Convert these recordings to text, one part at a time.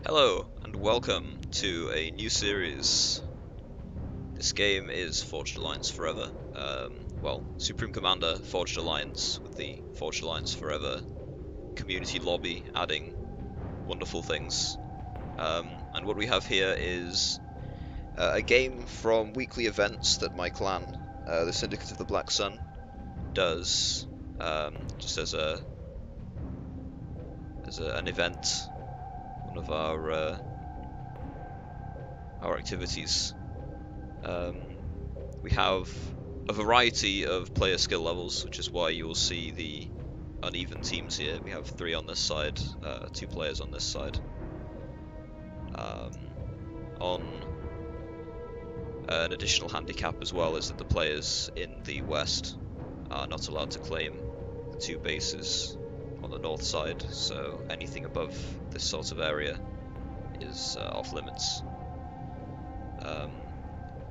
Hello, and welcome to a new series. This game is Forged Alliance Forever. Well, Supreme Commander Forged Alliance with the Forged Alliance Forever community lobby adding wonderful things. And what we have here is a game from weekly events that my clan, the Syndicate of the Black Sun, does just as an event. One of our activities. We have a variety of player skill levels, which is why you'll see the uneven teams here. We have 3 on this side, 2 players on this side. On an additional handicap as well is that the players in the west are not allowed to claim the 2 bases on the north side, so anything above this sort of area is off limits.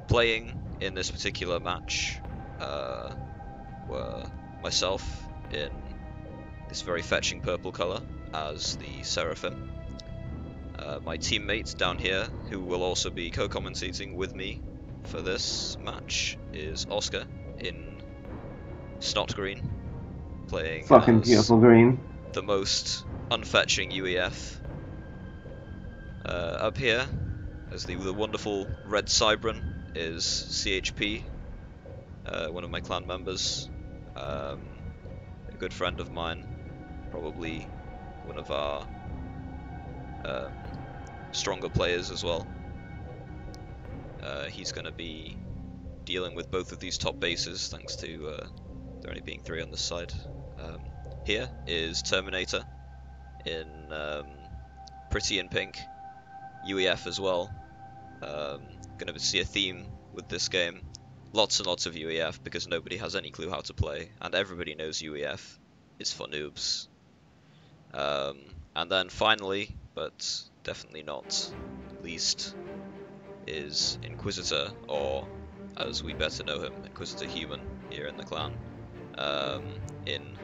Playing in this particular match were myself in this very fetching purple colour as the Seraphim, my teammate down here, who will also be co-commentating with me for this match, is Oscar in Snot Green, playing fucking beautiful green, the most unfetching UEF. Up here, as the wonderful Red Cybran, is CHP, one of my clan members, a good friend of mine, probably one of our stronger players as well. He's going to be dealing with both of these top bases, thanks to there only being 3 on this side. Here is Terminator in pretty in pink, UEF as well. Going to see a theme with this game. Lots and lots of UEF because nobody has any clue how to play, and everybody knows UEF is for noobs. And then finally, but definitely not least, is Inquisitor, or as we better know him, Inquisitor Human here in the clan, in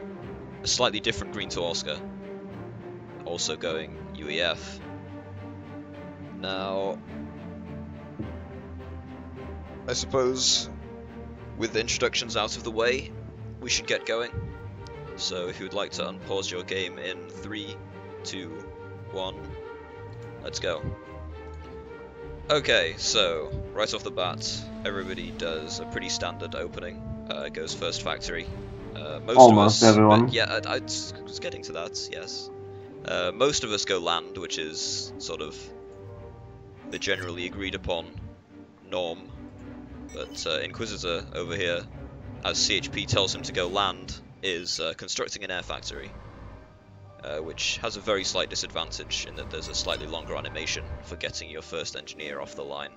a slightly different green to Oscar, also going UEF. Now, I suppose with the introductions out of the way, we should get going. So if you would like to unpause your game in 3, 2, 1, let's go. Okay, so right off the bat, everybody does a pretty standard opening. Goes first factory. Almost everyone. Yeah, I was getting to that, yes. Most of us go land, which is sort of the generally agreed upon norm. But Inquisitor over here, as CHP tells him to go land, is constructing an air factory, which has a very slight disadvantage in that there's a slightly longer animation for getting your first engineer off the line,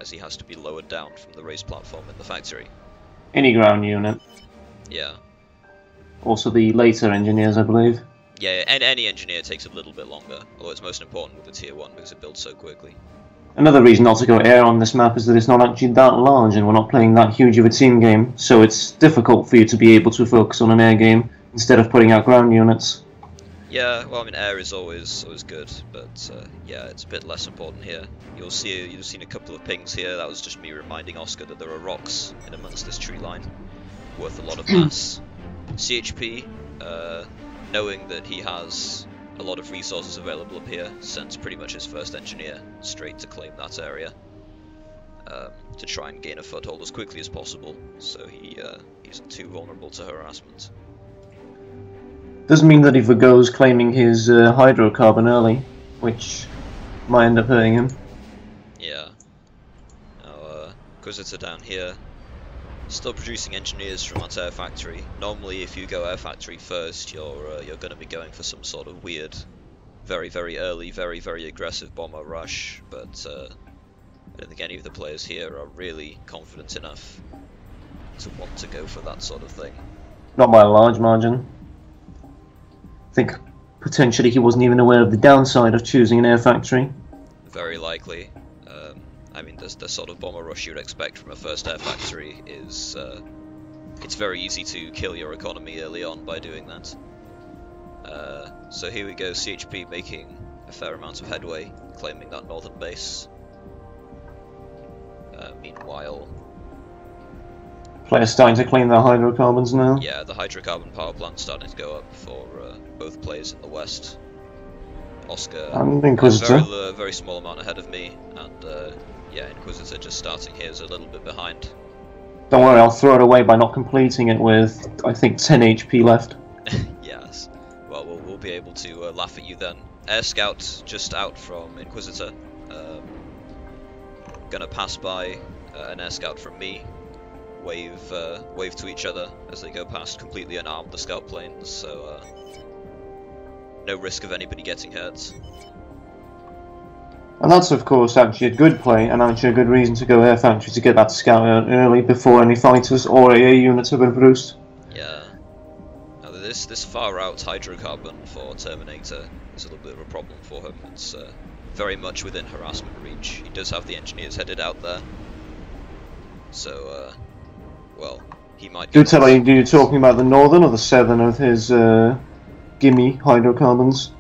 as he has to be lowered down from the raised platform in the factory. Any ground unit. Yeah. Also the later engineers, I believe. Yeah, and any engineer takes a little bit longer, although it's most important with the tier 1 because it builds so quickly. Another reason not to go air on this map is that it's not actually that large and we're not playing that huge of a team game, so it's difficult for you to be able to focus on an air game instead of putting out ground units. Yeah, well, I mean, air is always good, but yeah, it's a bit less important here. You've seen a couple of pings here. That was just me reminding Oscar that there are rocks in amongst this tree line, worth a lot of mass. CHP, knowing that he has a lot of resources available up here, sends pretty much his first engineer straight to claim that area, to try and gain a foothold as quickly as possible, so he isn't too vulnerable to harassment. Doesn't mean that if he goes claiming his hydrocarbon early, which might end up hurting him. Yeah. Now, Inquisitor down here, still producing engineers from that air factory. Normally, if you go air factory first, you're going to be going for some sort of weird, very, very early, very, very aggressive bomber rush, but I don't think any of the players here are really confident enough to want to go for that sort of thing. Not by a large margin. I think potentially he wasn't even aware of the downside of choosing an air factory. Very likely. I mean, the sort of bomber rush you'd expect from a first air factory is it's very easy to kill your economy early on by doing that. So here we go, CHP making a fair amount of headway, claiming that northern base. Meanwhile, players starting to claim their hydrocarbons now. yeah, the hydrocarbon power plant's starting to go up for both players in the west. Oscar, And Inquisitor. very small amount ahead of me, and yeah, Inquisitor just starting here is a little bit behind. Don't worry, I'll throw it away by not completing it with, I think, 10 HP left. Yes. Well, we'll be able to laugh at you then. Air Scout just out from Inquisitor. Gonna pass by an Air Scout from me. Wave to each other as they go past, completely unarmed, the scout planes, so no risk of anybody getting hurt. And that's, of course, actually a good play, and actually a good reason to go Air Factory to get that scout out early before any fighters or AA units have been produced. Yeah. Now this far out hydrocarbon for Terminator is a little bit of a problem for him. It's very much within harassment reach. He does have the engineers headed out there, so well, he might. Do tell me, are you talking about the northern or the southern of his gimme hydrocarbons?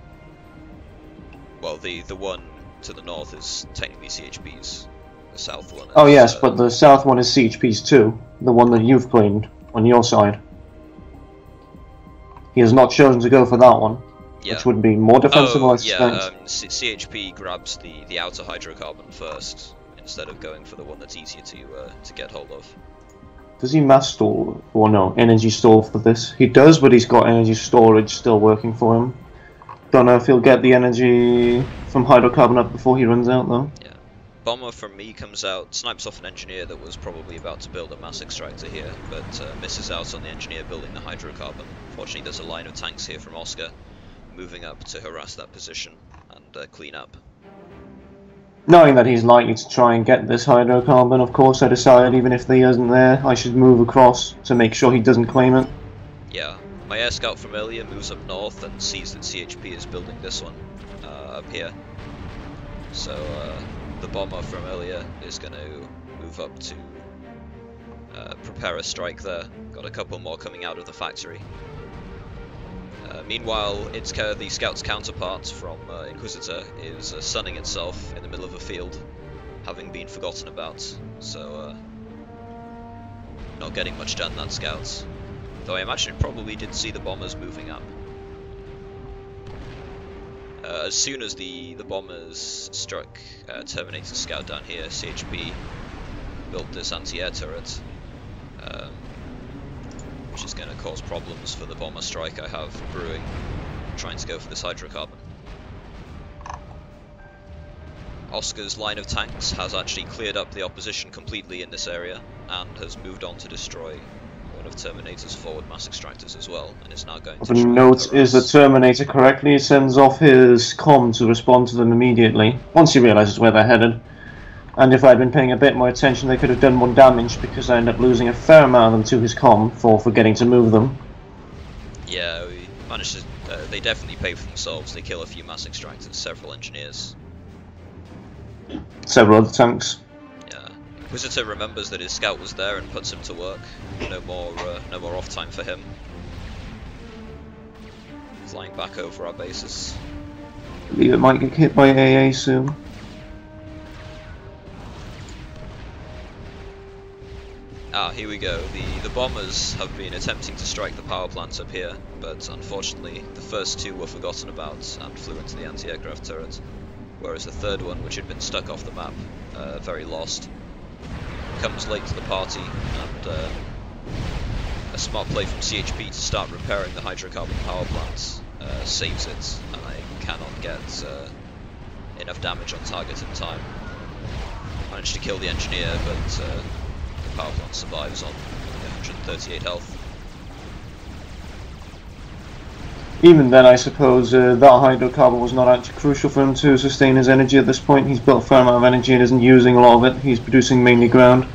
Well, the one to the north is technically CHP's. The south one is, Oh yes, but the south one is CHP's too. The one that you've claimed on your side. He has not chosen to go for that one, yeah. which would be more defensible, I yeah, suspect. CHP grabs the outer hydrocarbon first, instead of going for the one that's easier to get hold of. Does he mass store, or no, energy store for this? He does, but he's got energy storage still working for him. Don't know if he'll get the energy from hydrocarbon up before he runs out, though. Yeah. Bomber from me comes out, snipes off an engineer that was probably about to build a mass extractor here, but misses out on the engineer building the hydrocarbon. Fortunately, there's a line of tanks here from Oscar, moving up to harass that position and clean up. Knowing that he's likely to try and get this hydrocarbon, of course, I decided even if he isn't there, I should move across to make sure he doesn't claim it. Yeah. My air scout from earlier moves up north and sees that CHP is building this one up here. So the bomber from earlier is going to move up to prepare a strike there. Got a couple more coming out of the factory. Meanwhile, the scout's counterpart from Inquisitor is sunning itself in the middle of a field, having been forgotten about. So not getting much done, that scout. Though I imagine it probably did see the bombers moving up. As soon as the bombers struck Terminator scout down here, CHP built this anti-air turret, which is going to cause problems for the bomber strike I have brewing, trying to go for this hydrocarbon. Oscar's line of tanks has actually cleared up the opposition completely in this area, and has moved on to destroy one of Terminator's forward mass extractors as well, and is now going to The note is that Terminator correctly sends off his comm to respond to them immediately, once he realises where they're headed. And if I'd been paying a bit more attention, they could have done more damage, because I ended up losing a fair amount of them to his comm for forgetting to move them. Yeah, we managed to... they definitely pay for themselves. They kill a few mass extractors, several engineers. Several other tanks. Yeah. Inquisitor remembers that his scout was there and puts him to work. No more off time for him. Flying back over our bases. I believe it might get hit by AA soon. Ah, here we go. The bombers have been attempting to strike the power plants up here, but unfortunately the first two were forgotten about and flew into the anti-aircraft turret, whereas the third one, which had been stuck off the map, very lost, comes late to the party, and a smart play from CHP to start repairing the hydrocarbon power plants saves it, and I cannot get enough damage on target in time. Managed to kill the engineer, but power plant survives on 138 health. Even then, I suppose that hydrocarbon was not actually crucial for him to sustain his energy at this point. He's built a fair amount of energy and isn't using a lot of it. He's producing mainly ground.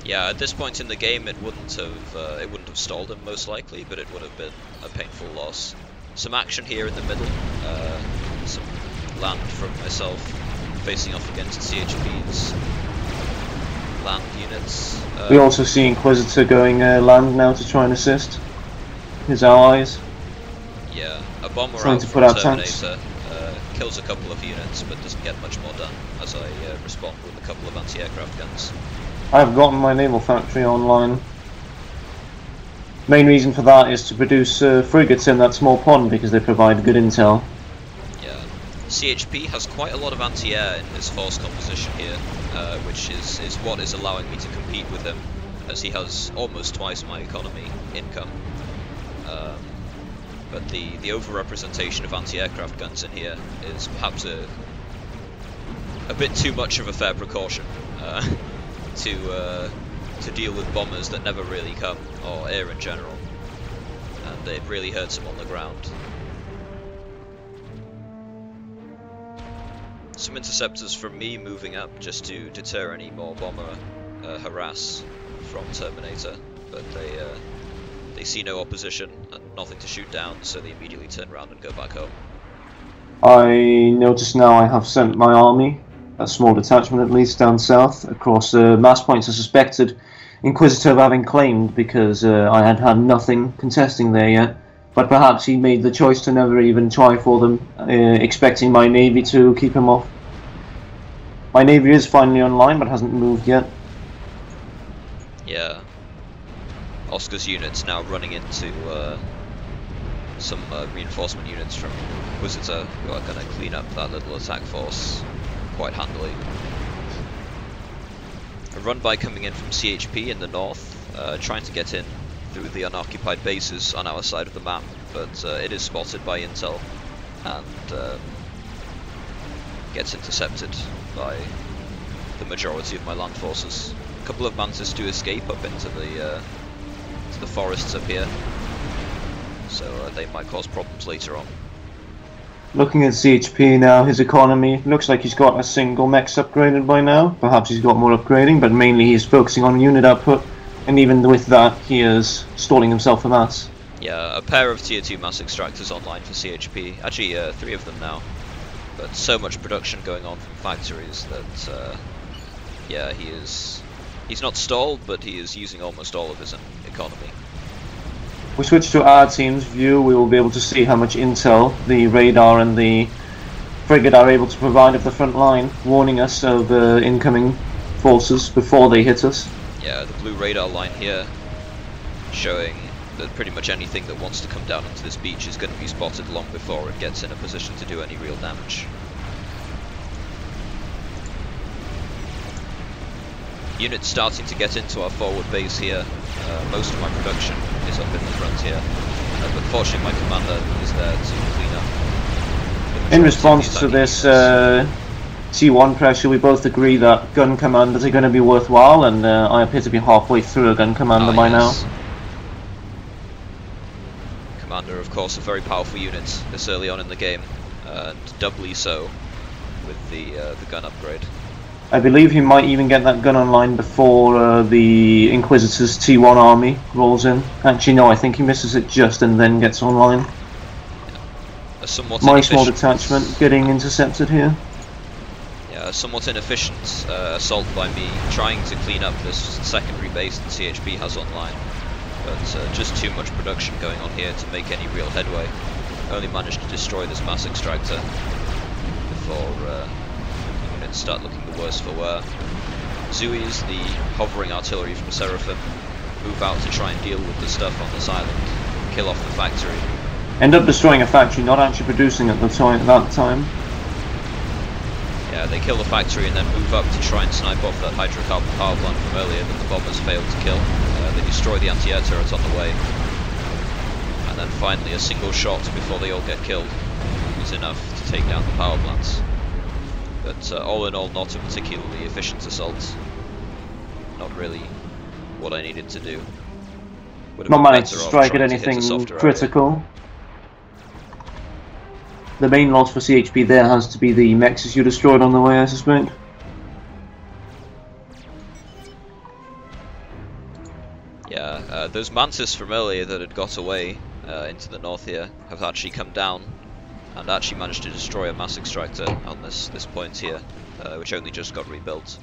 Yeah, at this point in the game, it wouldn't have stalled him most likely, but it would have been a painful loss. Some action here in the middle. Some land from myself facing off against CHP's land units. We also see Inquisitor going land now to try and assist his allies. Yeah, a bomber Trying out to from put out Terminator, kills a couple of units, but doesn't get much more done as I respond with a couple of anti-aircraft guns. I've gotten my naval factory online. Main reason for that is to produce frigates in that small pond because they provide good intel. Yeah, CHP has quite a lot of anti-air in his force composition here, which is what is allowing me to compete with him, as he has almost twice my economy income. But the over-representation of anti-aircraft guns in here is perhaps a bit too much of a fair precaution to deal with bombers that never really come, or air in general, and it really hurts them on the ground. Some interceptors from me moving up just to deter any more bomber harass from Terminator, but they see no opposition and nothing to shoot down, so they immediately turn around and go back home. I notice now I have sent my army, a small detachment at least, down south across mass points I suspected Inquisitor of having claimed because I had had nothing contesting there yet. But perhaps he made the choice to never even try for them, expecting my navy to keep him off. My navy is finally online but hasn't moved yet. Yeah. Oscar's unit's now running into some reinforcement units from Inquisitor who are going to clean up that little attack force quite handily. A run-by coming in from CHP in the north, trying to get in through the unoccupied bases on our side of the map, but it is spotted by intel and gets intercepted by the majority of my land forces. A couple of Mantis do escape up into the forests up here, so they might cause problems later on. Looking at CHP now, his economy looks like he's got a single mechs upgraded by now. Perhaps he's got more upgrading, but mainly he's focusing on unit output, and even with that he is stalling himself for mass. Yeah, a pair of tier 2 mass extractors online for CHP, actually 3 of them now, but so much production going on from factories that yeah, he's not stalled, but he is using almost all of his economy. If we switch to our team's view, we will be able to see how much intel the radar and the frigate are able to provide of the front line, warning us of incoming forces before they hit us. Yeah, the blue radar line here showing that pretty much anything that wants to come down onto this beach is going to be spotted long before it gets in a position to do any real damage. Units starting to get into our forward base here. Most of my production is up in the front here, but fortunately my commander is there to clean up. In response to this T1 pressure, we both agree that gun commanders are going to be worthwhile, and I appear to be halfway through a gun commander by now. Commander, of course, a very powerful unit this early on in the game, and doubly so with the gun upgrade. I believe he might even get that gun online before the Inquisitor's T1 army rolls in. Actually, no, I think he misses it just and then gets online. Yeah. My small detachment getting intercepted here. Yeah, a somewhat inefficient assault by me, trying to clean up this secondary base that CHP has online. But just too much production going on here to make any real headway. Only managed to destroy this mass extractor before units start looking the worse for wear. Zuis, the hovering artillery from Seraphim, move out to try and deal with the stuff on this island, kill off the factory. End up destroying a factory, not actually producing at that time. Yeah, they kill the factory and then move up to try and snipe off that hydrocarbon power plant from earlier that the bombers failed to kill. They destroy the anti-air turret on the way. And then finally a single shot before they all get killed is enough to take down the power plants. But all in all, not a particularly efficient assault. Not really what I needed to do. Not managed to strike at anything critical. The main loss for CHP there has to be the mechs you destroyed on the way, I suspect. Yeah, those Mantis from earlier that had got away into the north here have actually come down and actually managed to destroy a mass extractor on this point here, which only just got rebuilt.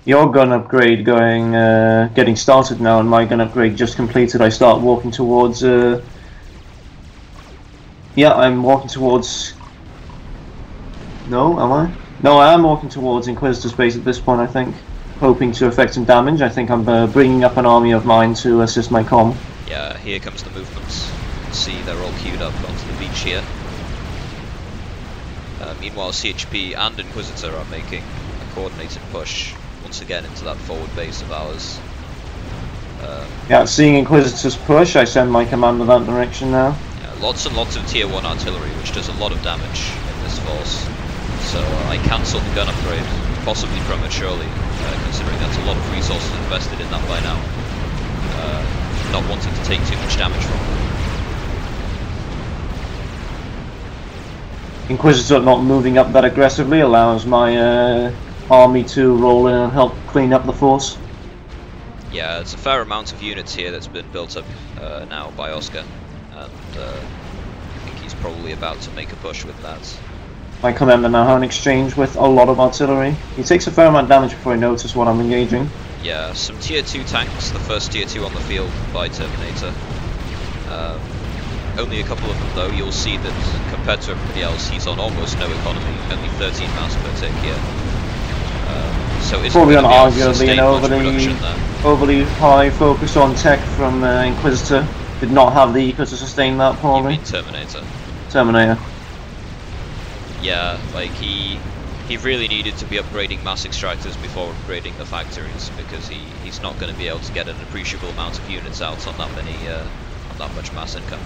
Your gun upgrade getting started now, and my gun upgrade just completed. I start walking towards. Yeah, I'm walking towards No, am I? No, I am walking towards Inquisitor's base at this point, I think. Hoping to effect some damage. I think I'm bringing up an army of mine to assist my comm. Yeah, here comes the movements. You can see they're all queued up onto the beach here. Meanwhile, CHP and Inquisitor are making a coordinated push once again into that forward base of ours. Yeah, seeing Inquisitor's push, I send my commander that direction now. Yeah, lots and lots of tier 1 artillery, which does a lot of damage in this force. So I cancelled the gun upgrade, possibly prematurely, considering that's a lot of resources invested in that by now. Not wanting to take too much damage from them. Inquisitor not moving up that aggressively allows my army to roll in and help clean up the force. Yeah, it's a fair amount of units here that's been built up now by Oscar, and I think he's probably about to make a push with that. My commander now had an exchange with a lot of artillery. He takes a fair amount of damage before he notices what I'm engaging. Yeah, some tier 2 tanks, the first tier 2 on the field by Terminator. Only a couple of them though. You'll see that compared to everybody else, he's on almost no economy, only 13 mass per tick here. So it's probably going to be arguably an overly high focus on tech from Inquisitor. Did not have the eco to sustain that probably. You mean Terminator? Terminator. Yeah, like he really needed to be upgrading mass extractors before upgrading the factories, because he's not going to be able to get an appreciable amount of units out on that many on that much mass income.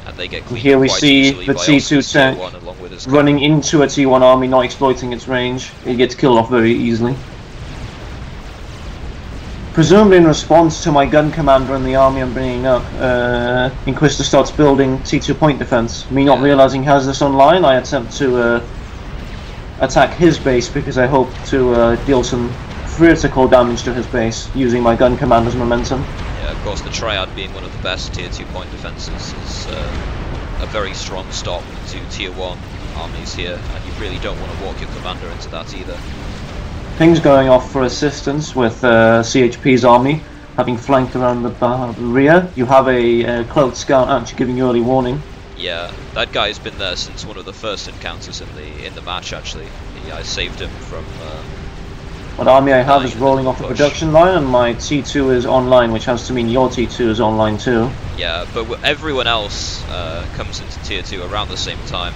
And they get cleaned here we quite see easily the by T2 tank T1 along with his running into a T1 army, not exploiting its range. It gets killed off very easily. Presumably in response to my gun commander and the army I'm bringing up, Inquisitor starts building T2 point defense. Me not realizing he has this online, I attempt to attack his base because I hope to deal some critical damage to his base using my gun commander's momentum. Yeah, of course the Triad being one of the best tier 2 point defenses is a very strong stop to tier 1 armies here, and you really don't want to walk your commander into that either. Pings going off for assistance with CHP's army having flanked around the rear. You have a cloaked scout actually giving you early warning. Yeah, that guy's been there since one of the first encounters in the match actually. I saved him from what army I have is rolling off the production line, and my T2 is online, which has to mean your T2 is online too. Yeah, but everyone else comes into tier 2 around the same time.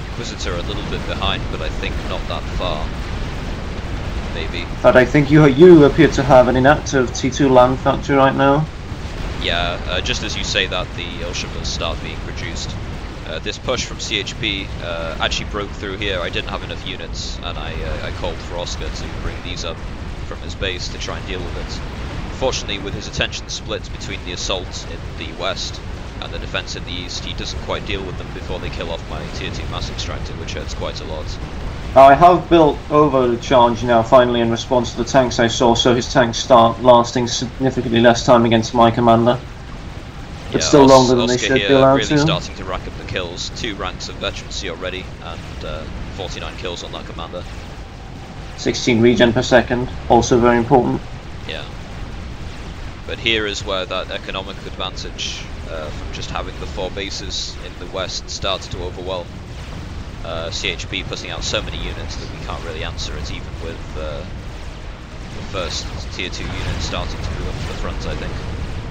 Inquisitor a little bit behind, but I think not that far. Maybe. But I think you appear to have an inactive T2 land factory right now. Yeah, just as you say that, the Ilshimas start being produced. This push from CHP actually broke through here. I didn't have enough units, and I called for Oscar to bring these up from his base to try and deal with it. Fortunately, with his attention split between the assault in the west and the defense in the east, he doesn't quite deal with them before they kill off my tier 2 mass extractor, which hurts quite a lot. I have built overcharge now finally in response to the tanks I saw, so his tanks start lasting significantly less time against my commander. But still longer than they should be allowed to. Really starting to rack up the kills. 2 ranks of veterancy already, and 49 kills on that commander. 16 regen per second, also very important. Yeah. But here is where that economic advantage from just having the 4 bases in the west starts to overwhelm. CHP putting out so many units that we can't really answer it, even with the first tier 2 unit starting to move up to the front, I think.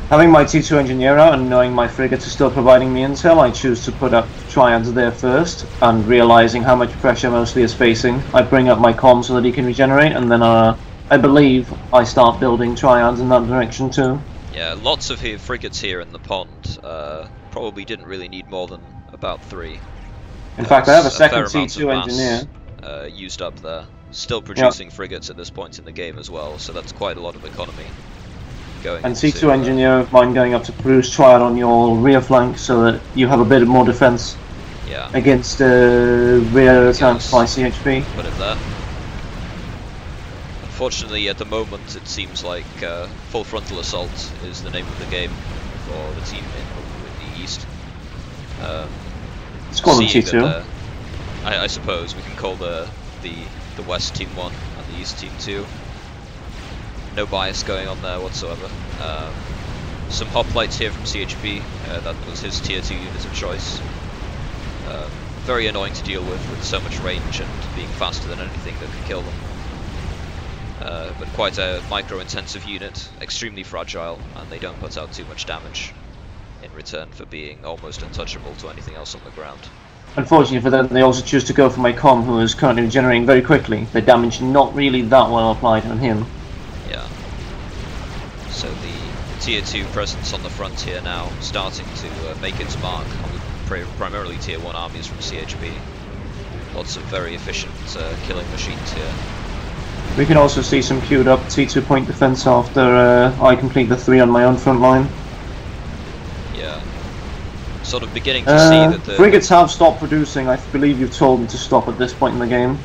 Having my T2 engineer out and knowing my frigates are still providing me intel, I choose to put up triads there first, and realizing how much pressure mostly is facing, I bring up my comm so that he can regenerate, and then I believe I start building triads in that direction too. Yeah, lots of frigates here in the pond. Probably didn't really need more than about 3. In fact, I have a second T2 engineer used up there. Still producing frigates at this point in the game as well, so that's quite a lot of economy going. And T2 engineer of mine going up to produce triad on your rear flank so that you have a bit more defense against rear attacks by CHP. Put it there. Unfortunately, at the moment, it seems like full frontal assault is the name of the game for the team in the east. Let's call them T2. I suppose we can call the west team 1 and the east team 2. No bias going on there whatsoever. Some hoplites here from CHP. That was his tier 2 unit of choice. very annoying to deal with so much range and being faster than anything that could kill them. But quite a micro-intensive unit, extremely fragile, and they don't put out too much damage in return for being almost untouchable to anything else on the ground. Unfortunately for them, they also choose to go for my com, who is currently regenerating very quickly. The damage not really that well applied on him. Yeah. So the tier 2 presence on the front here now, starting to make its mark on the primarily tier 1 armies from CHP. Lots of very efficient killing machines here. We can also see some queued up T2 point defense after I complete the 3 on my own front line. Yeah. Sort of beginning to see that the frigates have stopped producing. I believe you've told them to stop at this point in the game.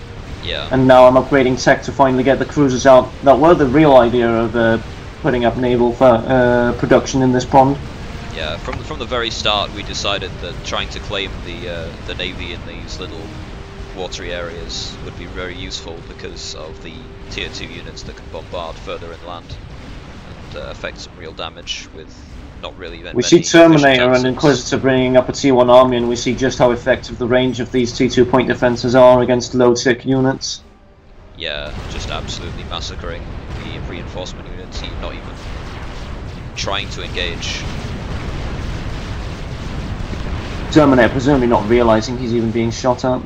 Yeah. And now I'm upgrading tech to finally get the cruisers out. That were the real idea of putting up naval production in this pond. Yeah, from the very start we decided that trying to claim the navy in these little watery areas would be very useful because of the tier 2 units that can bombard further inland and affect some real damage with not really many. We see Terminator and Inquisitor bringing up a tier 1 army, and we see just how effective the range of these T2 point defenses are against low-tick units. Yeah, just absolutely massacring the reinforcement units, not even trying to engage. Terminator presumably not realizing he's even being shot at.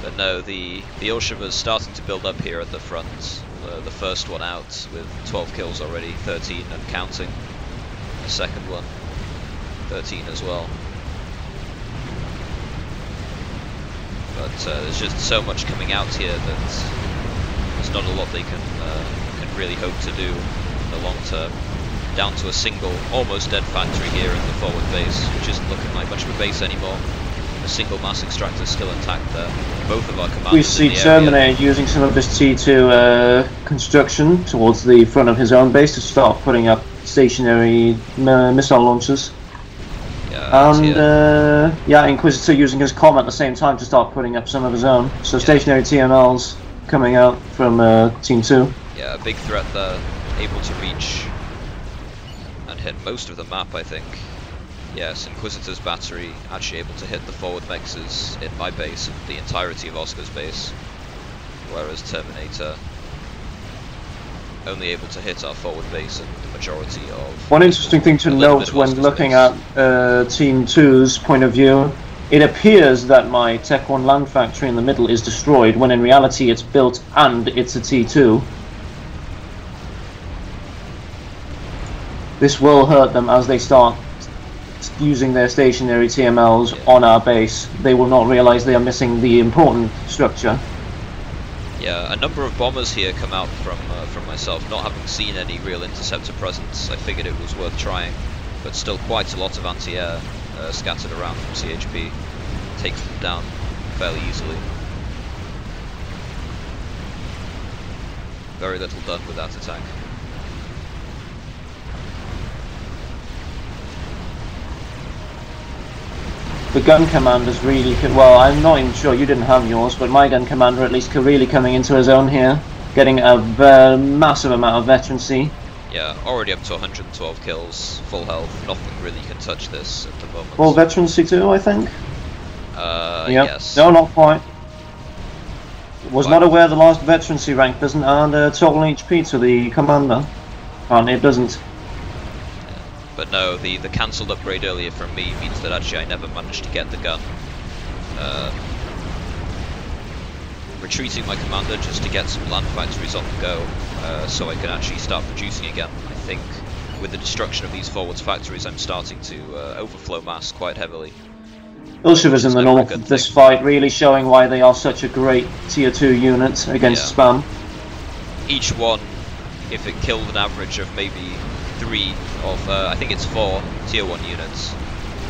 But no, the Ilshiva's starting to build up here at the front. The first one out with 12 kills already, 13 and counting. The second one, 13 as well. But there's just so much coming out here that there's not a lot they can really hope to do in the long term. Down to a single, almost dead factory here in the forward base, which isn't looking like much of a base anymore. A single mass extractor still intact there. Both of our commanders we see Terminator using some of his T2 construction towards the front of his own base to start putting up stationary missile launchers. Yeah, and yeah, Inquisitor using his comm at the same time to start putting up some of his own. So yeah. Stationary TMLs coming out from Team 2. Yeah, a big threat there, able to reach and hit most of the map, I think. Yes, Inquisitor's battery actually able to hit the forward mexes in my base and the entirety of Oscar's base, whereas Terminator only able to hit our forward base and the majority of... One interesting thing to note when looking at Team 2's point of view, it appears that my Tech 1 land factory in the middle is destroyed, when in reality it's built and it's a T2. This will hurt them as they start using their stationary TMLs on our base. They will not realise they are missing the important structure. Yeah, a number of bombers here come out from myself, not having seen any real interceptor presence. I figured it was worth trying, but still quite a lot of anti-air scattered around from CHP. Takes them down fairly easily. Very little done with that attack. The gun commander's really, well, I'm not even sure, you didn't have yours, but my gun commander at least really coming into his own here, getting a massive amount of veterancy. Yeah, already up to 112 kills, full health, nothing really can touch this at the moment. Full veterancy too, I think? Yep. Yes. No, not quite. Was not aware the last veterancy rank doesn't add total HP to the commander. Apparently it doesn't. But no, the cancelled upgrade earlier from me means that actually I never managed to get the gun. Retreating my commander just to get some land factories on the go, so I can actually start producing again. I think with the destruction of these forwards factories I'm starting to overflow mass quite heavily. Ilshiva's in the north of this fight, really showing why they are such a great tier 2 unit against spam. Each one, if it killed an average of maybe 3 of, I think it's 4 tier 1 units,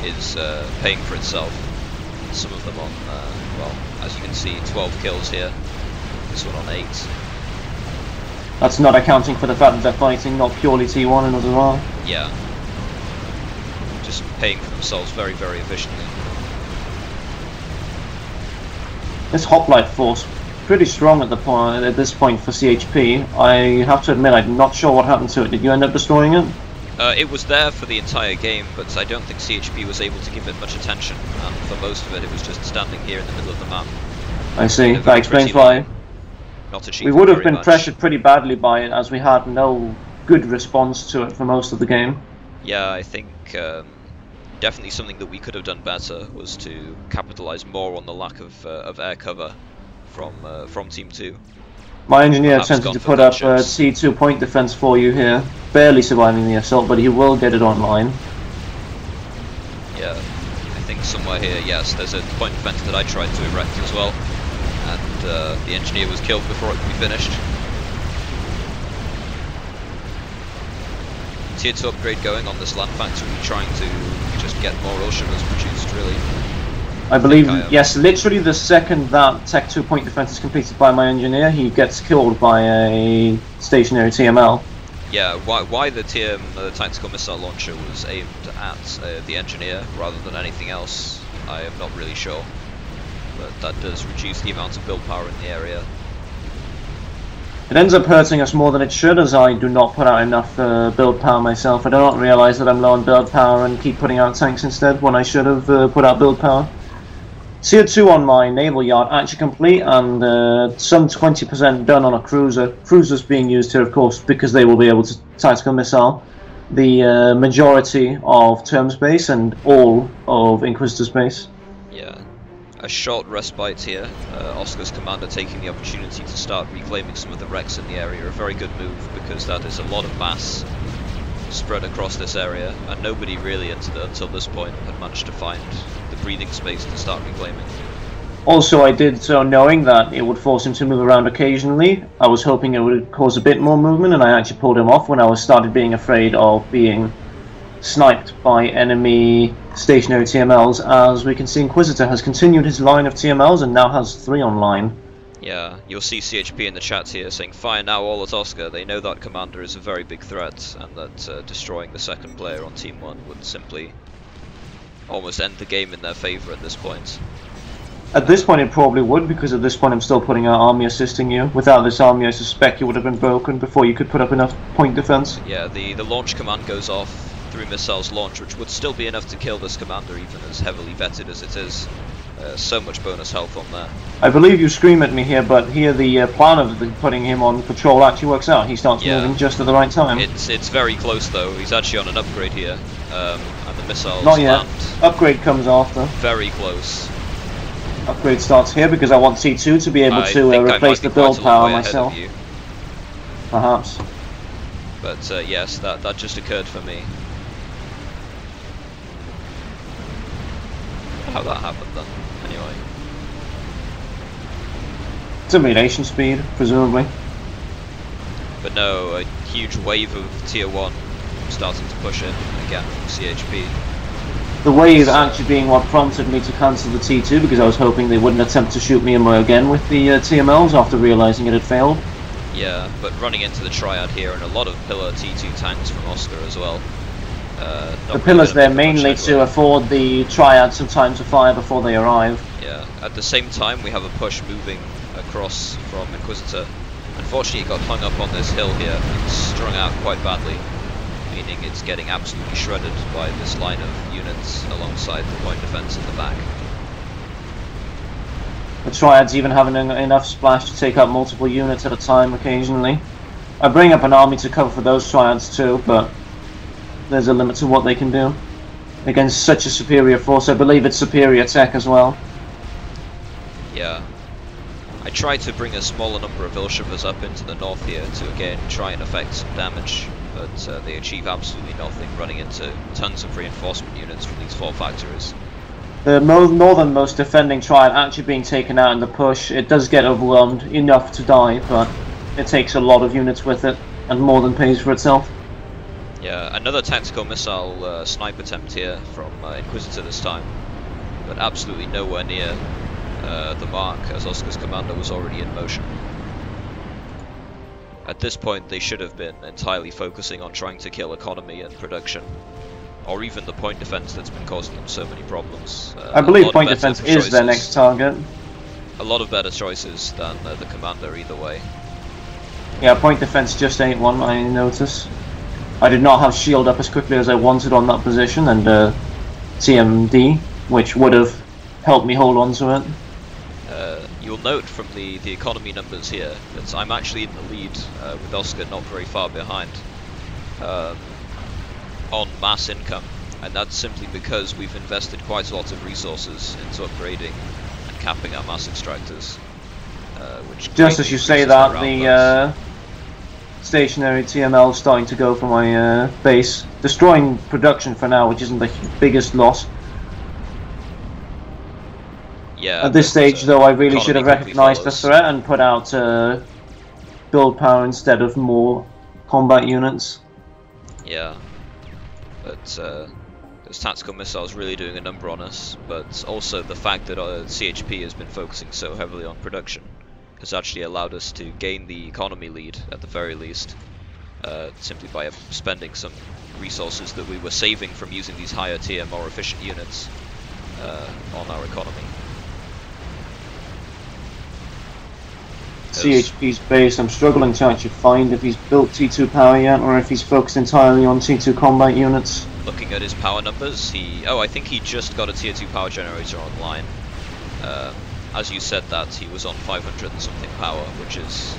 is paying for itself. Some of them on, well, as you can see, 12 kills here, this one on 8. That's not accounting for the fact that they're fighting not purely T1 as well. Yeah. Just paying for themselves very, very efficiently. This hoplite force, pretty strong at this point for CHP. I have to admit, I'm not sure what happened to it. Did you end up destroying it? It was there for the entire game, but I don't think CHP was able to give it much attention, and for most of it, it was just standing here in the middle of the map. I see. That explains why. Not We would have very been much. pressured pretty badly by it, as we had no good response to it for most of the game. Yeah, I think definitely something that we could have done better was to capitalize more on the lack of air cover from Team 2. My engineer Perhaps attempted gone to for put up a gunshots. C2 point defense for you here, barely surviving the assault, but he will get it online. Yeah, I think somewhere here, yes, there's a point defense that I tried to erect as well, and the engineer was killed before it could be finished. Tier 2 upgrade going on this land factory, trying to just get more oil shivers produced, really. I believe, I am. yes, literally the second that Tech 2 point defense is completed by my engineer, he gets killed by a stationary TML. Yeah, why the the tactical missile launcher was aimed at the engineer rather than anything else, I am not really sure. But that does reduce the amount of build power in the area. It ends up hurting us more than it should, as I do not put out enough build power myself. I do not realise that I'm low on build power and keep putting out tanks instead when I should have put out build power. Tier 2 on my naval yard actually complete, and some 20% done on a cruiser. Cruisers being used here, of course, because they will be able to tactical missile the majority of term space and all of Inquisitor space. Yeah, a short respite here. Oscar's commander taking the opportunity to start reclaiming some of the wrecks in the area. A very good move, because that is a lot of mass spread across this area, and nobody really until this point had managed to find the breathing space to start reclaiming. Also, I did so knowing that it would force him to move around occasionally. I was hoping it would cause a bit more movement, and I actually pulled him off when I started being afraid of being sniped by enemy stationary TMLs. As we can see, Inquisitor has continued his line of TMLs and now has 3 online. Yeah, you'll see CHP in the chat here saying, "Fire now all at Oscar." They know that commander is a very big threat, and that destroying the second player on Team 1 would simply almost end the game in their favour at this point. At this point it probably would, because at this point I'm still putting out army assisting you. Without this army, I suspect you would have been broken before you could put up enough point defense. Yeah, the launch command goes off through missiles launch, which would still be enough to kill this commander, even as heavily vetted as it is. So much bonus health on there. I believe you scream at me here, but here the plan of putting him on patrol actually works out. He starts moving just at the right time. It's very close though. He's actually on an upgrade here, and the missiles Not yet. land Upgrade comes after. very close. Upgrade starts here because I want C2 to be able to replace the build power myself. Perhaps. But yes, that just occurred for me. How that happened then, anyway. Simulation speed, presumably. But no, a huge wave of Tier 1 starting to push in again from CHP. The wave actually being what prompted me to cancel the T2, because I was hoping they wouldn't attempt to shoot me again with the TMLs after realising it had failed. Yeah, but running into the Triad here and a lot of pillar T2 tanks from Oscar as well. The pillars there mainly to afford the Triad some time to fire before they arrive. Yeah, at the same time we have a push moving across from Inquisitor. Unfortunately it got hung up on this hill here, it's strung out quite badly, meaning it's getting absolutely shredded by this line of units alongside the point defense in the back. The Triads even having enough splash to take out multiple units at a time occasionally. I bring up an army to cover for those Triads too, but there's a limit to what they can do against such a superior force. I believe it's superior tech as well. Yeah. I tried to bring a smaller number of Ilshivers up into the north here to again try and effect some damage, but they achieve absolutely nothing, running into tons of reinforcement units from these 4 factories. The northernmost defending Triad actually being taken out in the push. It does get overwhelmed enough to die, but it takes a lot of units with it, and more than pays for itself. Yeah, another tactical missile snipe attempt here from Inquisitor this time, but absolutely nowhere near the mark, as Oscar's commander was already in motion. At this point they should have been entirely focusing on trying to kill economy and production, or even the point defense that's been causing them so many problems. I believe point defense is their next target. A lot of better choices than the commander either way. Yeah, point defense just ain't one, I notice. I did not have shield up as quickly as I wanted on that position, and TMD, which would have helped me hold on to it. You'll note from the economy numbers here that I'm actually in the lead, with Oscar not very far behind, on mass income, and that's simply because we've invested quite a lot of resources into upgrading and capping our mass extractors. Which just as you say that, the stationary TML is starting to go for my base, destroying production for now, which isn't the biggest loss. Yeah. At this stage, though, I really should have recognized the threat and put out build power instead of more combat units. Yeah, but those tactical missiles really doing a number on us, but also the fact that CHP has been focusing so heavily on production has actually allowed us to gain the economy lead, at the very least, simply by spending some resources that we were saving from using these higher tier, more efficient units on our economy. CHP's base, I'm struggling to actually find if he's built T2 power yet, or if he's focused entirely on T2 combat units. Looking at his power numbers, I think he just got a tier 2 power generator online. As you said that, he was on 500 and something power, which is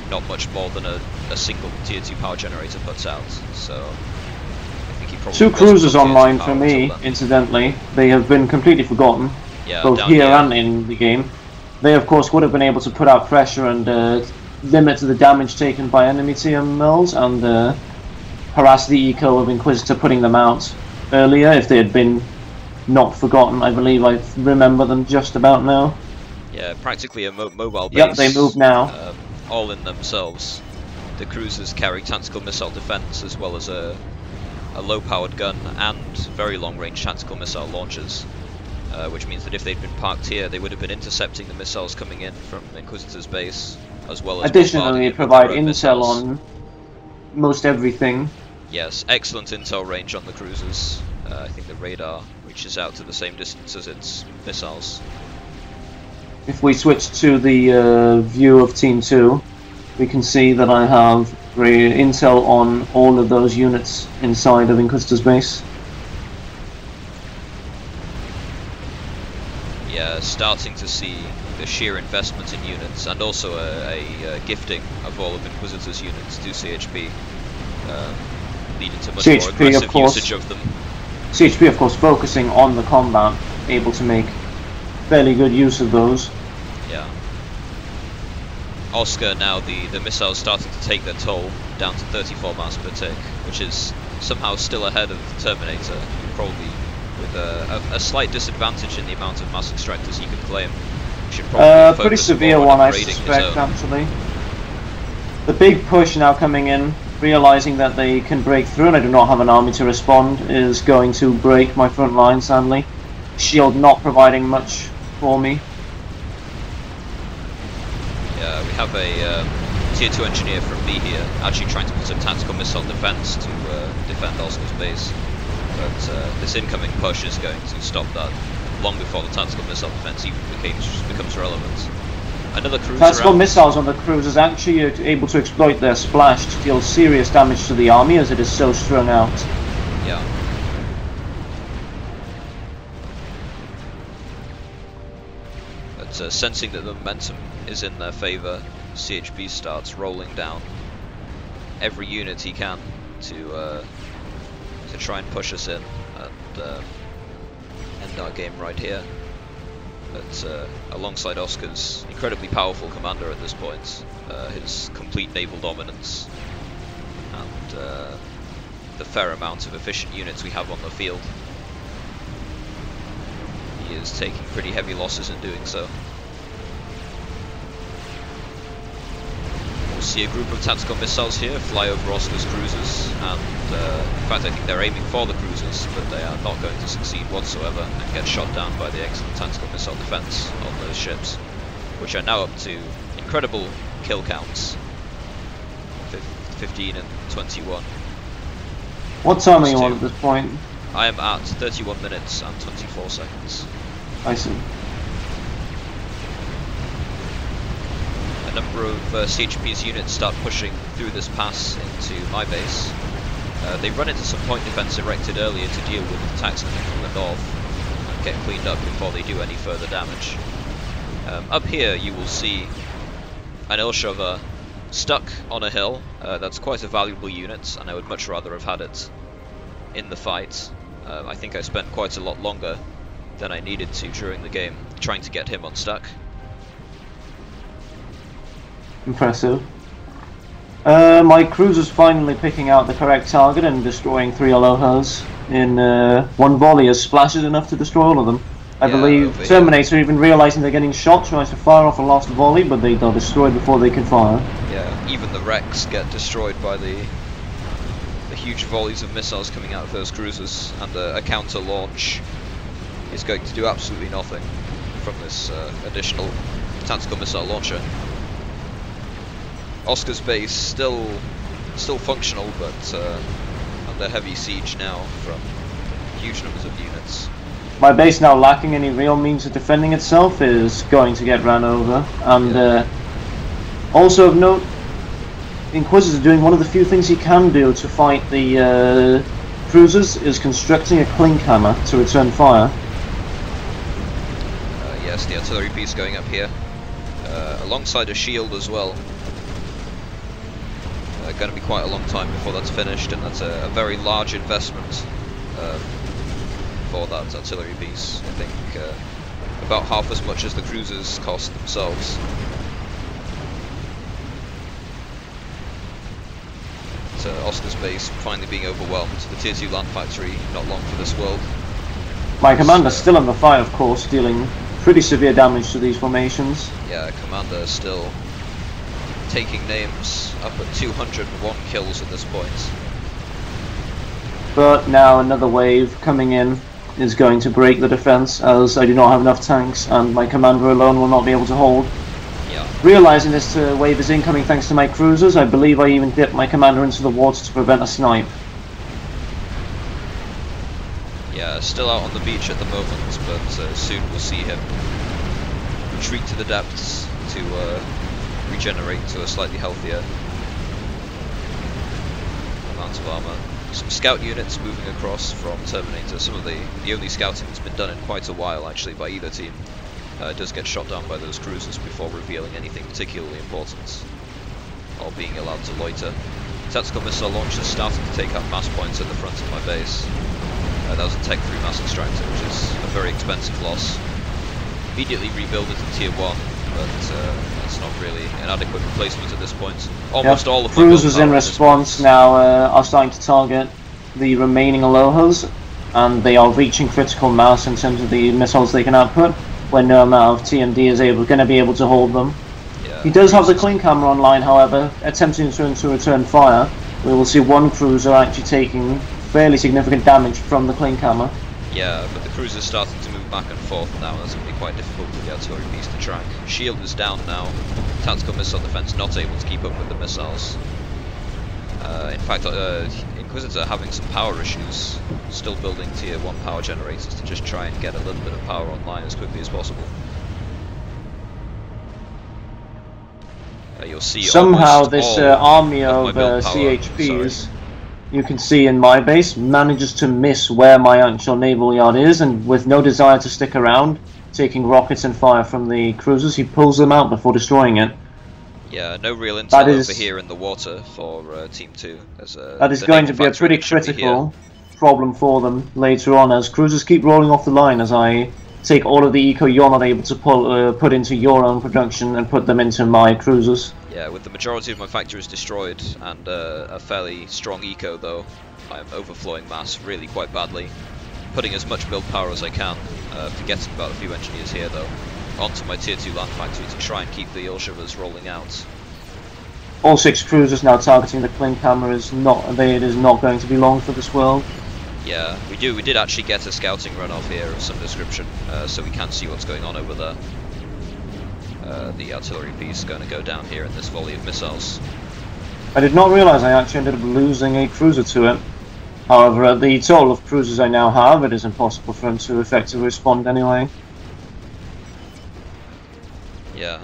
not much more than a single tier 2 power generator puts out, so I think he probably 2 cruisers online for me, incidentally. They have been completely forgotten, both here and in the game. They, of course, would have been able to put out pressure and limit the damage taken by enemy TMLs and harass the eco of Inquisitor putting them out earlier if they had been not forgotten. I believe I remember them just about now. Yeah, practically a mobile base. Yep, they move now. All in themselves. The cruisers carry tactical missile defense as well as a low-powered gun and very long-range tactical missile launchers. Which means that if they'd been parked here, they would have been intercepting the missiles coming in from Inquisitor's base, as well as additionally provide intel on most everything. Yes, excellent intel range on the cruisers. I think the radar reaches out to the same distance as its missiles. If we switch to the view of Team 2, we can see that I have intel on all of those units inside of Inquisitor's base. Yeah, starting to see the sheer investment in units, and also a gifting of all of Inquisitor's units to CHP, leading to much more aggressive usage of them. CHP, of course, focusing on the combat, able to make fairly good use of those. Yeah. Oscar now, the missiles starting to take their toll, down to 34 miles per tick, which is somehow still ahead of Terminator, probably with a slight disadvantage in the amount of mass extractors he can claim. Should probably pretty severe one, I suspect, actually. The big push now coming in, realizing that they can break through and I do not have an army to respond, is going to break my front line, sadly. Shield not providing much for me. Yeah, we have a tier 2 engineer from me here, actually trying to put some tactical missile defense to defend Oscar's base. But this incoming push is going to stop that long before the tactical missile defense even becomes relevant. Another cruiser. Tactical missiles on the cruisers actually are able to exploit their splash to deal serious damage to the army as it is so strung out. Yeah. But sensing that the momentum is in their favour, CHP starts rolling down every unit he can to try and push us in and end our game right here. But alongside Oscar's incredibly powerful commander at this point, his complete naval dominance, and the fair amount of efficient units we have on the field, he is taking pretty heavy losses in doing so. See a group of tactical missiles here fly over Oscar's cruisers, and in fact I think they're aiming for the cruisers, but they are not going to succeed whatsoever and get shot down by the excellent tactical missile defense on those ships, which are now up to incredible kill counts, 15 and 21. What time are you on at this point? I am at 31 minutes and 24 seconds. I see. A number of CHP's units start pushing through this pass into my base, They run into some point defense erected earlier to deal with attacks coming from the north and get cleaned up before they do any further damage. Up here you will see an Ilshova stuck on a hill. That's quite a valuable unit, and I would much rather have had it in the fight. I think I spent quite a lot longer than I needed to during the game trying to get him unstuck. Impressive. My cruiser's finally picking out the correct target and destroying 3 Alohas in one volley as splashes enough to destroy all of them. I believe Terminator, even realizing they're getting shot, tries to fire off a last volley, but they are destroyed before they can fire. Yeah, even the wrecks get destroyed by the huge volleys of missiles coming out of those cruisers, and a counter launch is going to do absolutely nothing from this additional tactical missile launcher. Oscar's base still functional, but under heavy siege now from huge numbers of units. My base, now lacking any real means of defending itself, is going to get ran over. And also of note, Inquisitor doing one of the few things he can do to fight the cruisers is constructing a clink hammer to return fire. Yes, the artillery piece going up here, alongside a shield as well. Going to be quite a long time before that's finished, and that's a very large investment for that artillery piece. I think about half as much as the cruisers cost themselves. Oscar's base finally being overwhelmed. The Tier 2 land factory not long for this world. My commander's still under fire, of course, dealing pretty severe damage to these formations. Yeah, commander still taking names, up at 201 kills at this point. But now another wave coming in is going to break the defense, as I do not have enough tanks and my commander alone will not be able to hold. Yeah. Realizing this wave is incoming thanks to my cruisers, I believe I even dipped my commander into the water to prevent a snipe. Yeah, still out on the beach at the moment, but soon we'll see him retreat to the depths to regenerate to a slightly healthier amount of armor. Some scout units moving across from Terminator. Some of the only scouting that's been done in quite a while actually by either team does get shot down by those cruisers before revealing anything particularly important or being allowed to loiter. Tactical missile launchers starting to take up mass points at the front of my base. That was a Tech 3 mass extractor, which is a very expensive loss. Immediately rebuild it in Tier 1, but that's not really an adequate replacement at this point. Almost all of my cruisers in response now are starting to target the remaining Alohas, and they are reaching critical mass in terms of the missiles they can output, when no amount of TMD is going to be able to hold them. Yeah, he does have the clink hammer online, however, attempting to return fire. We will see one cruiser actually taking fairly significant damage from the clink hammer. Yeah, but the cruiser's starting to move back and forth now, that's going to be quite difficult for the artillery piece to track. Shield is down now, tactical missile defense not able to keep up with the missiles. In fact, Inquisitor having some power issues, still building Tier 1 power generators to just try and get a little bit of power online as quickly as possible. You'll see somehow this army of CHPs, you can see in my base, manages to miss where my actual naval yard is, and with no desire to stick around, taking rockets and fire from the cruisers, he pulls them out before destroying it. Yeah, no real intel over here in the water for Team 2. That is going to be a pretty critical problem for them later on, as cruisers keep rolling off the line as I take all of the eco you're not able to put into your own production and put them into my cruisers. Yeah, with the majority of my factories destroyed and a fairly strong eco though, I am overflowing mass really quite badly. Putting as much build power as I can, forgetting about a few engineers here though, onto my Tier 2 land factory to try and keep the Ilshovas rolling out. All 6 cruisers now targeting the clink hammer. It is not going to be long for this world. Yeah, we did actually get a scouting run off here of some description, so we can see what's going on over there. The artillery piece is going to go down here in this volley of missiles. I did not realise I actually ended up losing a cruiser to it. However, at the total of cruisers I now have, it is impossible for him to effectively respond anyway. Yeah.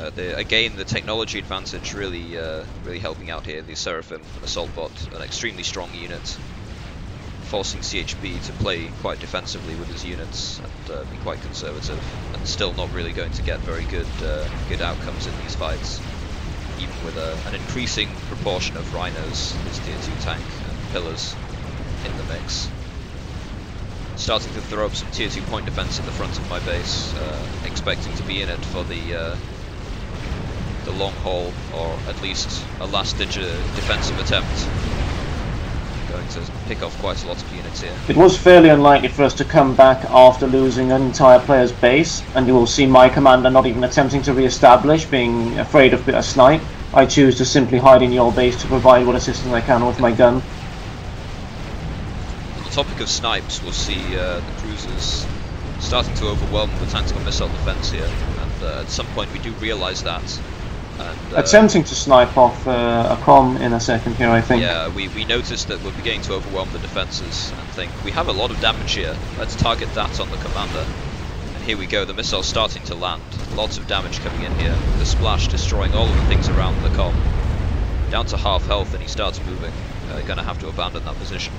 Again, the technology advantage really really helping out here. The Seraphim, an assault bot, an extremely strong unit, forcing CHP to play quite defensively with his units and be quite conservative, and still not really going to get very good outcomes in these fights, even with an increasing proportion of rhinos, his tier 2 tank, and pillars in the mix. Starting to throw up some tier 2 point defense at the front of my base, expecting to be in it for the long haul, or at least a last-ditch defensive attempt. Going to pick off quite a lot of units here. It was fairly unlikely for us to come back after losing an entire player's base, and you will see my commander not even attempting to re-establish, being afraid of a snipe. I choose to simply hide in your base to provide what assistance I can with my gun. On the topic of snipes, we'll see the cruisers starting to overwhelm the tactical missile defense here, and at some point we do realise that. And, attempting to snipe off a comm in a second here, I think. Yeah, we noticed that we're beginning to overwhelm the defences and think we have a lot of damage here, let's target that on the commander. And here we go, the missile's starting to land, lots of damage coming in here, the splash destroying all of the things around the comm. Down to half health and he starts moving, gonna have to abandon that position.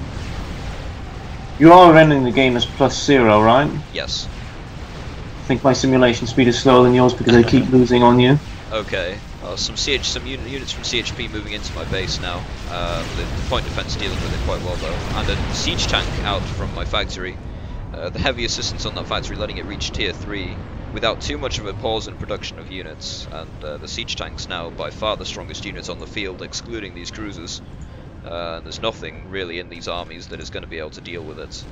You are ending the game as +0, right? Yes. I think my simulation speed is slower than yours because I keep losing on you. Okay, some units from CHP moving into my base now. The point defense dealing with it quite well though, and a siege tank out from my factory. The heavy assistance on that factory letting it reach tier 3 without too much of a pause in production of units, and the siege tank's now by far the strongest units on the field, excluding these cruisers. There's nothing really in these armies that is going to be able to deal with it.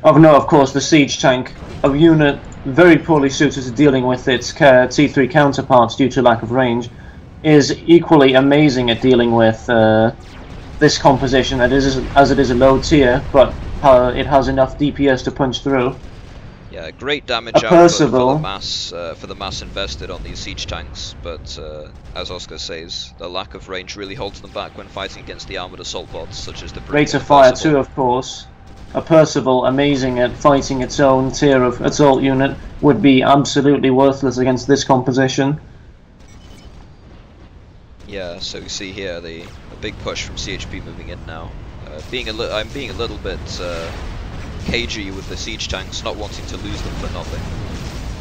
Oh no, of course, the siege tank, a unit very poorly suited to dealing with its T3 counterparts due to lack of range, is equally amazing at dealing with this composition as it is a low tier, but it has enough DPS to punch through. Yeah, great damage output for the mass invested on these siege tanks, but as Oscar says, the lack of range really holds them back when fighting against the armoured assault bots, such as the rate of fire too, of course. A Percival, amazing at fighting its own tier of assault unit, would be absolutely worthless against this composition. Yeah, so we see here a big push from CHP moving in now. I'm being a little bit cagey with the siege tanks, not wanting to lose them for nothing.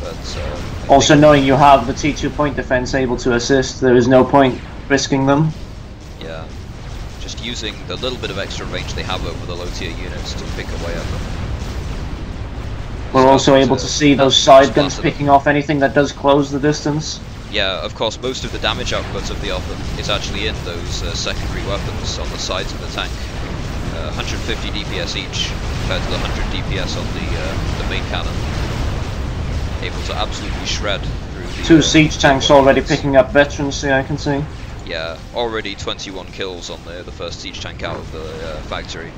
But also knowing you have the T2 point defense able to assist, there is no point risking them. Yeah. Just using the little bit of extra range they have over the low tier units to pick away at them. We're also able to see those side guns picking off anything that does close the distance. Yeah, of course, most of the damage output of the offense is actually in those secondary weapons on the sides of the tank. 150 DPS each compared to the 100 DPS on the main cannon. Able to absolutely shred through the... Two siege tanks already picking up veterancy, I can see. Yeah, already 21 kills on the first siege tank out of the factory.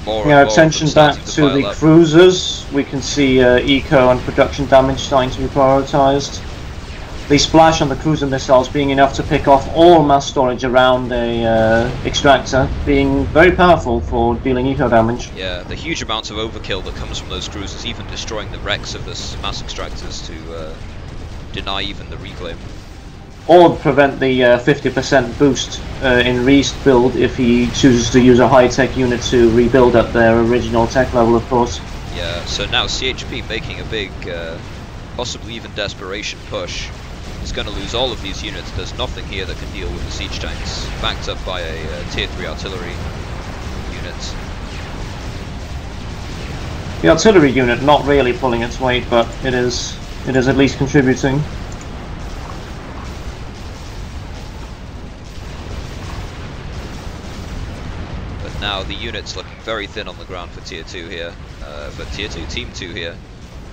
Attention back to the cruisers. We can see eco and production damage starting to be prioritised. The splash on the cruiser missiles being enough to pick off all mass storage around a extractor, being very powerful for dealing eco damage. Yeah, the huge amounts of overkill that comes from those cruisers, even destroying the wrecks of the mass extractors to deny even the reclaim. Or prevent the 50% boost in rebuild if he chooses to use a high-tech unit to rebuild at their original tech level, of course. Yeah, so now CHP making a big, possibly even desperation push. He's going to lose all of these units. There's nothing here that can deal with the siege tanks, backed up by a tier 3 artillery unit. The artillery unit not really pulling its weight, but it is at least contributing. Now the unit's looking very thin on the ground for tier 2 here, for tier 2, team 2 here.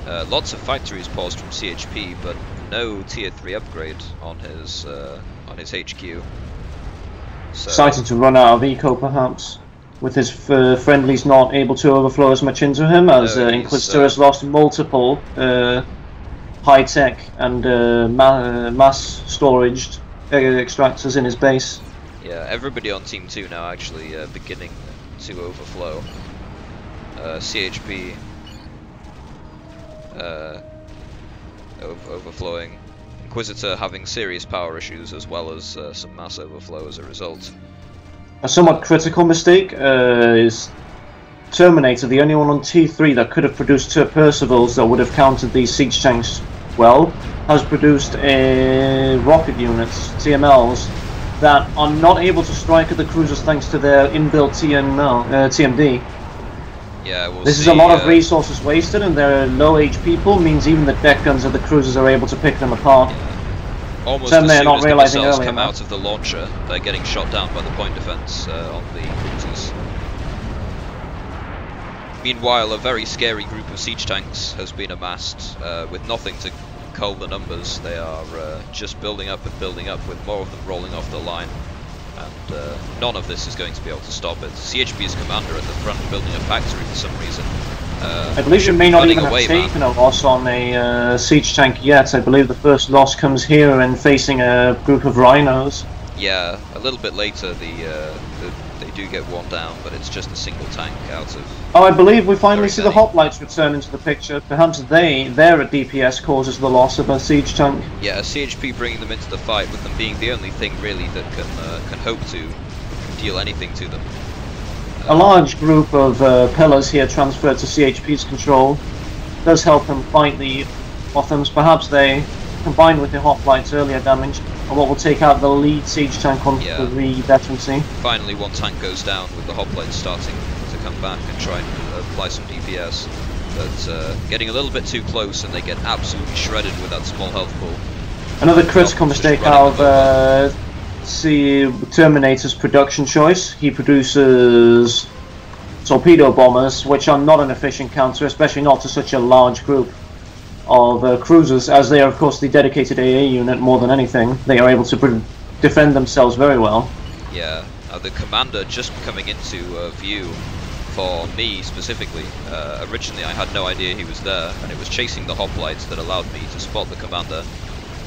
Lots of factories paused from CHP, but no tier 3 upgrade on his HQ. So, starting to run out of eco perhaps, with his friendlies not able to overflow as much into him, as Inquisitor has lost multiple high-tech and mass storage extractors in his base. Yeah, everybody on Team 2 now actually beginning to overflow. CHP overflowing. Inquisitor having serious power issues as well as some mass overflow as a result. A somewhat critical mistake is Terminator, the only one on T3 that could have produced two Percivals that would have countered these siege tanks well, has produced rocket units, TMLs, that are not able to strike at the cruisers thanks to their inbuilt TMD. Yeah, we'll this see, is a lot of resources wasted, and their low HP pool means even the deck guns of the cruisers are able to pick them apart. Yeah. Almost Some as they're soon not as the realizing missiles earlier, come man. out of the launcher, they're getting shot down by the point defense on the cruisers. Meanwhile, a very scary group of siege tanks has been amassed with nothing to cull the numbers. They are just building up and building up, with more of them rolling off the line. And none of this is going to be able to stop it. CHP's commander at the front building a factory for some reason. I believe you may not even have away, taken a loss on a siege tank yet. I believe the first loss comes here and facing a group of rhinos. Yeah, a little bit later they do get one down, but it's just a single tank out of... Oh, I believe we finally see the hoplites return into the picture. Perhaps they're at DPS causes the loss of a siege tank. Yeah, CHP bringing them into the fight, with them being the only thing really that can hope to deal anything to them. A large group of pillars here transferred to CHP's control does help them fight the Othams. Perhaps they, combined with the hoplites' earlier damage, are what will take out the lead siege tank on the veterancy. Finally, one tank goes down with the hoplites starting to come back and try and apply some DPS, but getting a little bit too close and they get absolutely shredded with that small health pool. Another critical mistake out of Terminator's production choice. He produces torpedo bombers, which are not an efficient counter, especially not to such a large group of cruisers, as they are of course the dedicated AA unit more than anything. They are able to defend themselves very well. Yeah, the commander just coming into view for me specifically. Originally I had no idea he was there, and it was chasing the hoplites that allowed me to spot the commander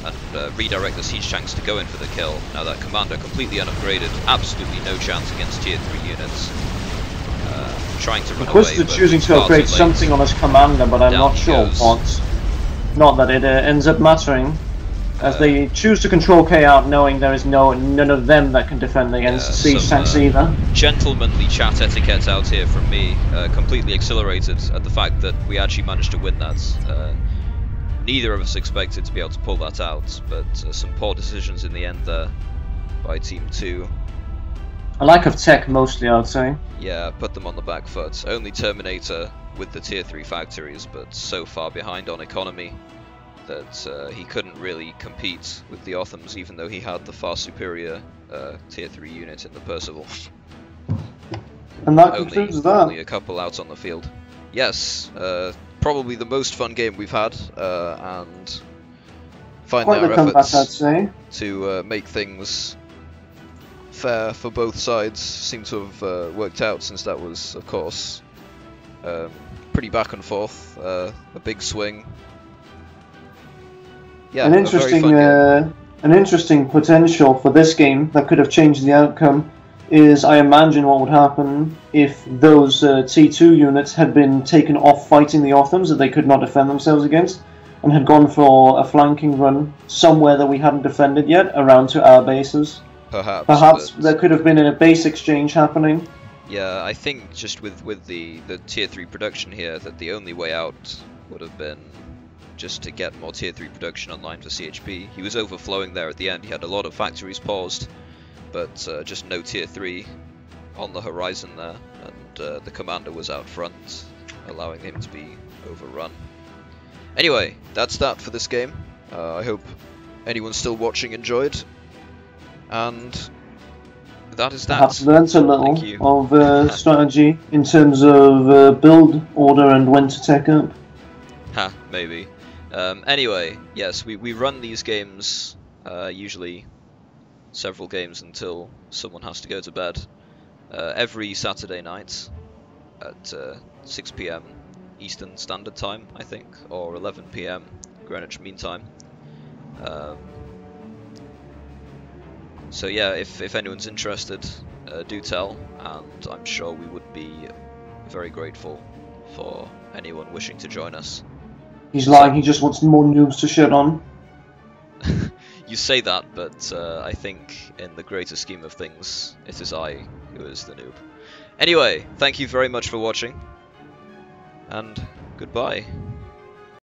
and redirect the siege tanks to go in for the kill. Now that commander completely unupgraded, absolutely no chance against tier 3 units. Trying to run away, Inquisitor choosing to upgrade something on his commander, but I'm not sure what. Not that it ends up mattering, as they choose to control K out, knowing there is none of them that can defend against siege tanks either. Gentlemanly chat etiquette out here from me, completely exhilarated at the fact that we actually managed to win that. Neither of us expected to be able to pull that out, but some poor decisions in the end there by Team 2. A lack of tech mostly, I would say. Yeah, put them on the back foot. Only Terminator with the tier 3 factories, but so far behind on economy that he couldn't really compete with the Othams, even though he had the far superior tier 3 unit in the Percival. And that concludes that. Only a couple out on the field. Yes, probably the most fun game we've had, and finally our efforts I'd say, to make things fair for both sides seem to have worked out, since that was, of course, pretty back and forth, a big swing. Yeah, an interesting potential for this game that could have changed the outcome is, I imagine, what would happen if those T2 units had been taken off fighting the Othams that they could not defend themselves against, and had gone for a flanking run somewhere that we hadn't defended yet, around to our bases. Perhaps there could have been a base exchange happening. Yeah, I think just with the tier 3 production here, that the only way out would have been just to get more tier 3 production online for CHP. He was overflowing there at the end. He had a lot of factories paused, but just no tier 3 on the horizon there, and the commander was out front, allowing him to be overrun. Anyway, that's that for this game. I hope anyone still watching enjoyed, and that is that. Perhaps learnt a little of strategy in terms of build order and when to tech up. Ha, maybe. Anyway, yes, we run these games, usually several games until someone has to go to bed, every Saturday night at 6 PM Eastern Standard Time, I think, or 11 PM Greenwich Mean Time. So yeah, if anyone's interested, do tell, and I'm sure we would be very grateful for anyone wishing to join us. He's lying, he just wants more noobs to shit on. You say that, but I think in the greater scheme of things, it is I who is the noob. Anyway, thank you very much for watching, and goodbye.